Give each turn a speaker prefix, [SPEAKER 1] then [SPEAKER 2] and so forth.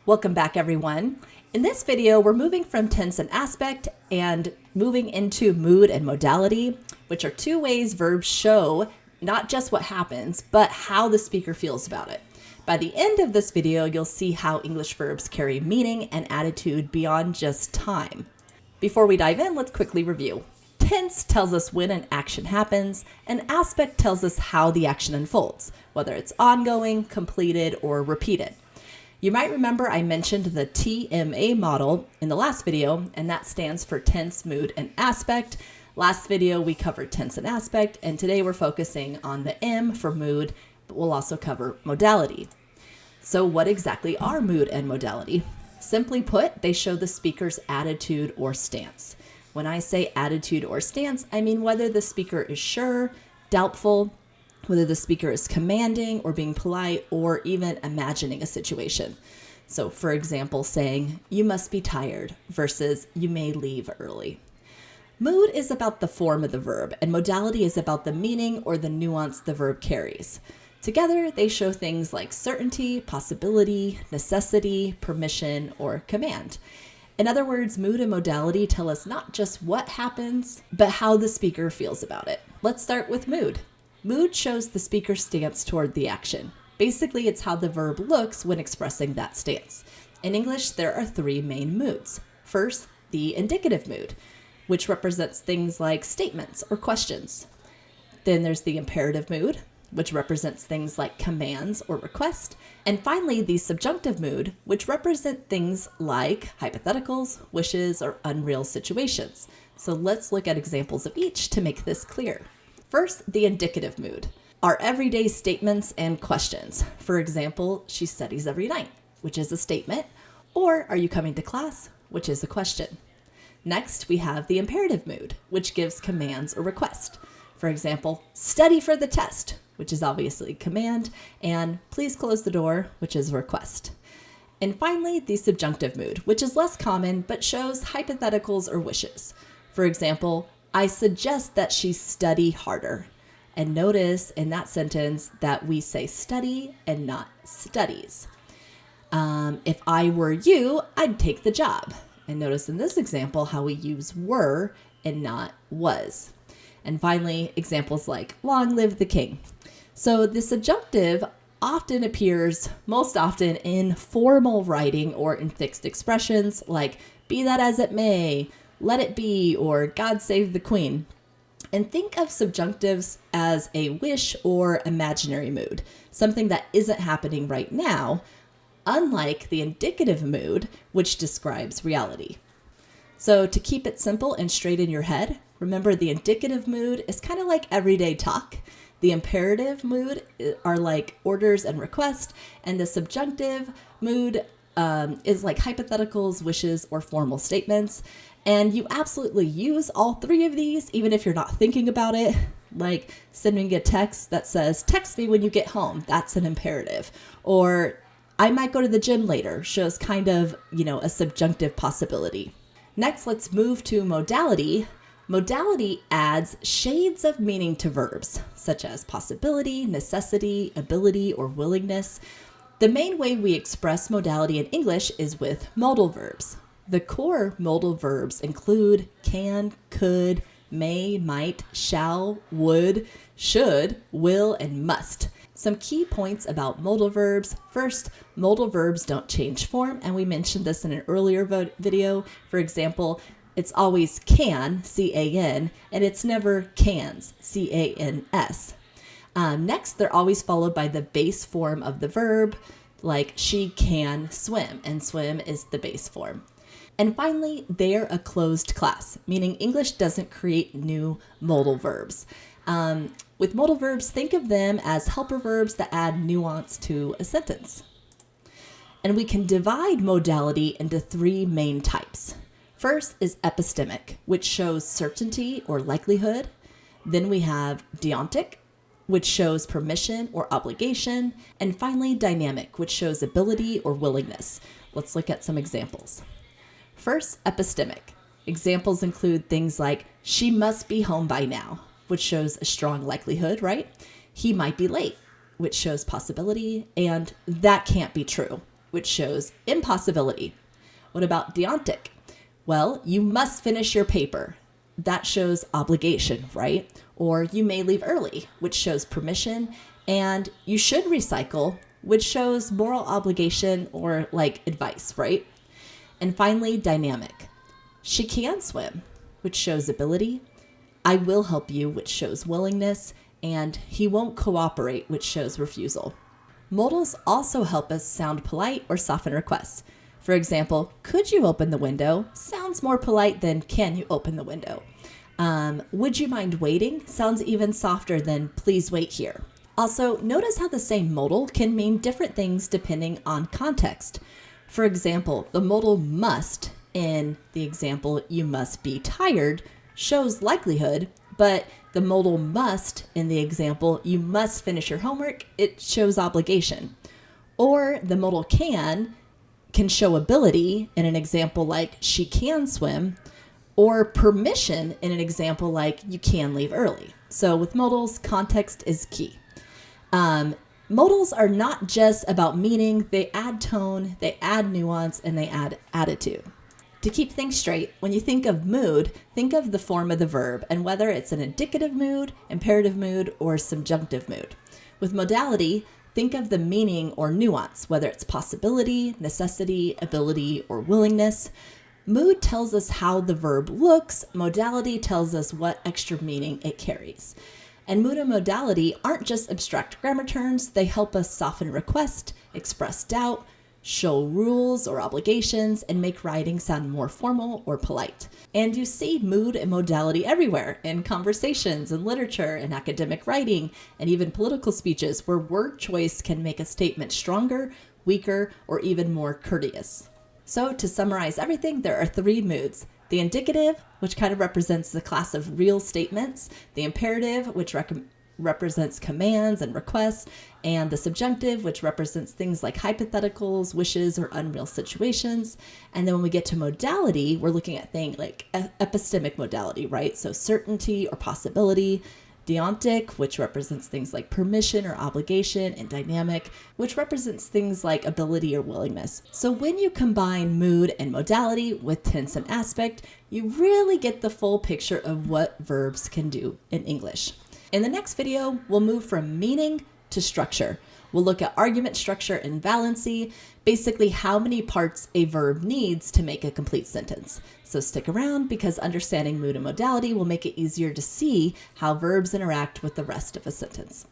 [SPEAKER 1] Welcome back, everyone. In this video, we're moving from tense and aspect and moving into mood and modality, which are two ways verbs show not just what happens, but how the speaker feels about it. By the end of this video, you'll see how English verbs carry meaning and attitude beyond just time. Before we dive in, let's quickly review. Tense tells us when an action happens, and aspect tells us how the action unfolds, whether it's ongoing, completed, or repeated. You might remember I mentioned the TMA model in the last video, and that stands for tense, mood, and aspect. Last video, we covered tense and aspect, and today we're focusing on the M for mood, but we'll also cover modality. So what exactly are mood and modality? Simply put, they show the speaker's attitude or stance. When I say attitude or stance, I mean whether the speaker is sure, doubtful, whether the speaker is commanding or being polite or even imagining a situation. So for example, saying, "You must be tired" versus "You may leave early." Mood is about the form of the verb, and modality is about the meaning or the nuance the verb carries. Together, they show things like certainty, possibility, necessity, permission, or command. In other words, mood and modality tell us not just what happens, but how the speaker feels about it. Let's start with mood. Mood shows the speaker's stance toward the action. Basically, it's how the verb looks when expressing that stance. In English, there are three main moods. First, the indicative mood, which represents things like statements or questions. Then there's the imperative mood, which represents things like commands or requests. And finally, the subjunctive mood, which represent things like hypotheticals, wishes, or unreal situations. So let's look at examples of each to make this clear. First, the indicative mood, our everyday statements and questions. For example, "She studies every night," which is a statement, or "Are you coming to class?" which is a question. Next, we have the imperative mood, which gives commands or requests. For example, "Study for the test," which is obviously a command, and "Please close the door," which is a request. And finally, the subjunctive mood, which is less common but shows hypotheticals or wishes. For example, "I suggest that she study harder." And notice in that sentence that we say study and not studies. "If I were you, I'd take the job." And notice in this example how we use were and not was. And finally, examples like "Long live the king." So the subjunctive often appears most often in formal writing or in fixed expressions like "be that as it may," "let it be," or "God save the queen." And think of subjunctives as a wish or imaginary mood, something that isn't happening right now, unlike the indicative mood, which describes reality. So to keep it simple and straight in your head, remember the indicative mood is kind of like everyday talk. The imperative mood are like orders and requests, and the subjunctive mood is like hypotheticals, wishes, or formal statements. And you absolutely use all three of these, even if you're not thinking about it. Like sending a text that says, "Text me when you get home." That's an imperative. Or "I might go to the gym later," shows kind of, a subjunctive possibility. Next, let's move to modality. Modality adds shades of meaning to verbs, such as possibility, necessity, ability, or willingness. The main way we express modality in English is with modal verbs. The core modal verbs include can, could, may, might, shall, would, should, will, and must. Some key points about modal verbs. First, modal verbs don't change form, and we mentioned this in an earlier video. For example, it's always can, C-A-N, and it's never cans, C-A-N-S. Next, they're always followed by the base form of the verb, like "she can swim," and swim is the base form. And finally, they're a closed class, meaning English doesn't create new modal verbs. With modal verbs, think of them as helper verbs that add nuance to a sentence. And we can divide modality into three main types. First is epistemic, which shows certainty or likelihood. Then we have Deontic, which shows permission or obligation. And finally, dynamic, which shows ability or willingness. Let's look at some examples. First, epistemic. Examples include things like "she must be home by now," which shows a strong likelihood, right? "He might be late," which shows possibility, and "that can't be true," which shows impossibility. What about Deontic? Well, you must finish your paper. That shows obligation, right? Or you may leave early, which shows permission. And you should recycle, which shows moral obligation or like advice, right? And finally, dynamic. She can swim, which shows ability. I will help you, which shows willingness. And he won't cooperate, which shows refusal. Modals also help us sound polite or soften requests. For example, could you open the window? Sounds more polite than can you open the window? Would you mind waiting? Sounds even softer than please wait here. Also, notice how the same modal can mean different things depending on context. For example, the modal must in the example, you must be tired, shows likelihood, but the modal must in the example, you must finish your homework, it shows obligation. Or the modal can show ability in an example like she can swim, or permission in an example like you can leave early. So with modals, context is key. Modals are not just about meaning, they add tone, they add nuance, and they add attitude. To keep things straight, when you think of mood, think of the form of the verb and whether it's an indicative mood, imperative mood, or subjunctive mood. With modality, think of the meaning or nuance, whether it's possibility, necessity, ability, or willingness. Mood tells us how the verb looks. Modality tells us what extra meaning it carries. And mood and modality aren't just abstract grammar terms. They help us soften request, express doubt, show rules or obligations, and make writing sound more formal or polite. And you see mood and modality everywhere in conversations and literature and academic writing and even political speeches where word choice can make a statement stronger, weaker, or even more courteous. So to summarize everything, there are 3 moods. The indicative, which kind of represents the class of real statements, the imperative, which represents commands and requests, and the subjunctive, which represents things like hypotheticals, wishes, or unreal situations. And then when we get to modality, we're looking at things like epistemic modality, right? So certainty or possibility. Deontic, which represents things like permission or obligation, and dynamic, which represents things like ability or willingness. So when you combine mood and modality with tense and aspect, you really get the full picture of what verbs can do in English. In the next video, we'll move from meaning to structure. We'll look at argument structure and valency, basically how many parts a verb needs to make a complete sentence. So stick around because understanding mood and modality will make it easier to see how verbs interact with the rest of a sentence.